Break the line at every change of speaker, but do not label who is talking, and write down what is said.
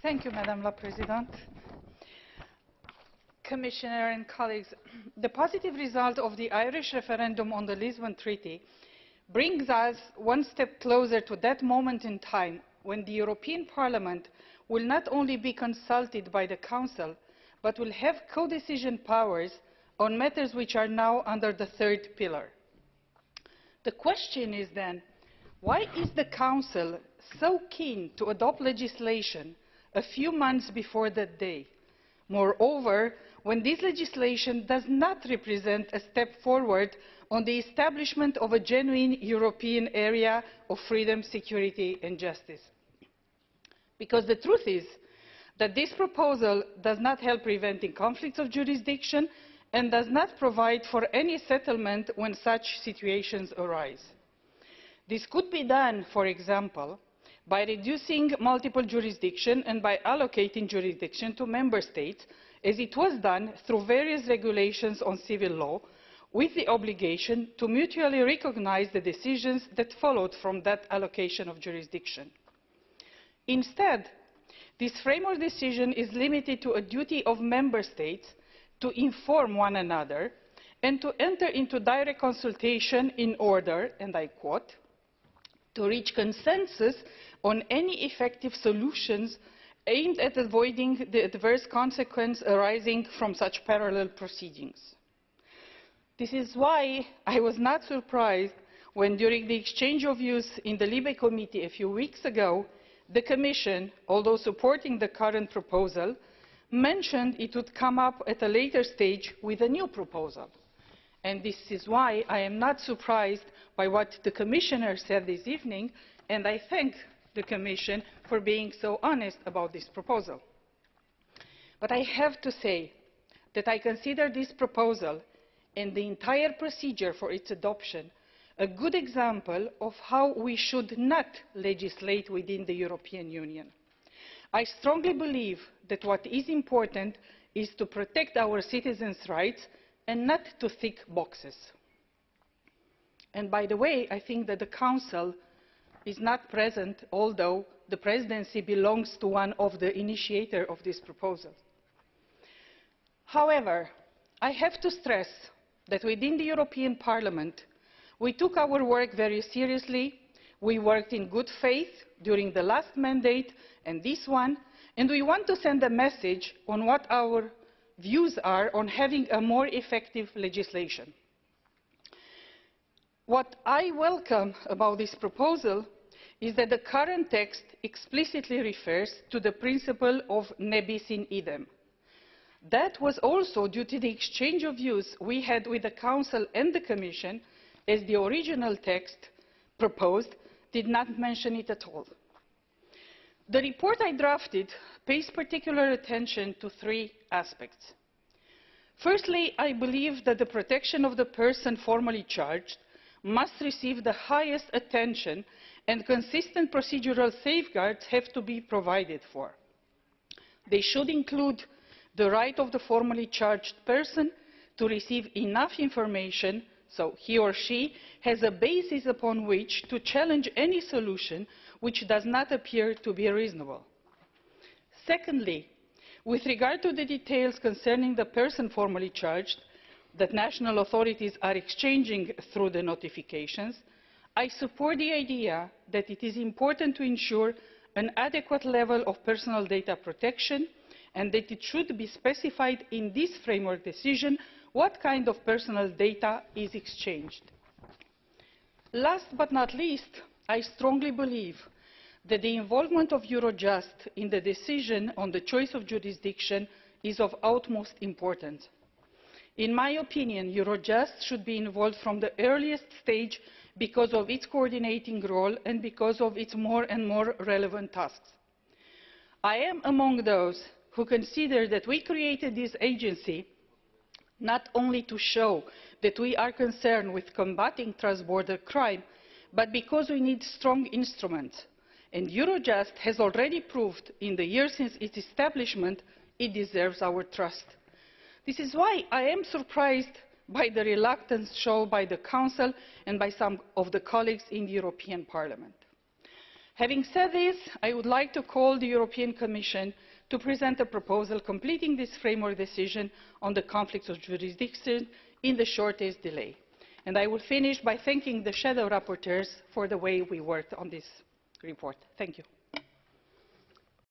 Thank you, Madam La Presidente. Commissioner and colleagues, the positive result of the Irish referendum on the Lisbon Treaty brings us one step closer to that moment in time when the European Parliament will not only be consulted by the Council, but will have co-decision powers on matters which are now under the third pillar. The question is then, why is the Council so keen to adopt legislation a few months before that day? Moreover, when this legislation does not represent a step forward on the establishment of a genuine European area of freedom, security and justice. Because the truth is that this proposal does not help preventing conflicts of jurisdiction and does not provide for any settlement when such situations arise. This could be done, for example, by reducing multiple jurisdiction and by allocating jurisdiction to member states, as it was done through various regulations on civil law, with the obligation to mutually recognize the decisions that followed from that allocation of jurisdiction. Instead, this framework decision is limited to a duty of member states to inform one another and to enter into direct consultation in order, and I quote, to reach consensus on any effective solutions aimed at avoiding the adverse consequences arising from such parallel proceedings. This is why I was not surprised when, during the exchange of views in the LIBE committee a few weeks ago, the Commission, although supporting the current proposal, mentioned it would come up at a later stage with a new proposal. And this is why I am not surprised by what the Commissioner said this evening, and I thank the Commission for being so honest about this proposal. But I have to say that I consider this proposal and the entire procedure for its adoption a good example of how we should not legislate within the European Union. I strongly believe that what is important is to protect our citizens' rights and not to tick boxes. And by the way, I think that the Council is not present, although the Presidency belongs to one of the initiators of this proposal. However, I have to stress that within the European Parliament, we took our work very seriously. We worked in good faith during the last mandate and this one, and we want to send a message on what our views are on having a more effective legislation. What I welcome about this proposal is that the current text explicitly refers to the principle of ne bis in idem. That was also due to the exchange of views we had with the Council and the Commission, as the original text proposed did not mention it at all. The report I drafted pays particular attention to three aspects. Firstly, I believe that the protection of the person formally charged must receive the highest attention, and consistent procedural safeguards have to be provided for. They should include the right of the formally charged person to receive enough information so he or she has a basis upon which to challenge any solution which does not appear to be reasonable. Secondly, with regard to the details concerning the person formally charged that national authorities are exchanging through the notifications, I support the idea that it is important to ensure an adequate level of personal data protection and that it should be specified in this framework decision what kind of personal data is exchanged. Last but not least, I strongly believe that the involvement of Eurojust in the decision on the choice of jurisdiction is of utmost importance. In my opinion, Eurojust should be involved from the earliest stage because of its coordinating role and because of its more and more relevant tasks. I am among those who consider that we created this agency not only to show that we are concerned with combating cross-border crime, but because we need strong instruments. And Eurojust has already proved in the years since its establishment it deserves our trust. This is why I am surprised by the reluctance shown by the Council and by some of the colleagues in the European Parliament. Having said this, I would like to call the European Commission to present a proposal completing this framework decision on the conflicts of jurisdiction in the shortest delay. And I will finish by thanking the shadow rapporteurs for the way we worked on this report. Thank you.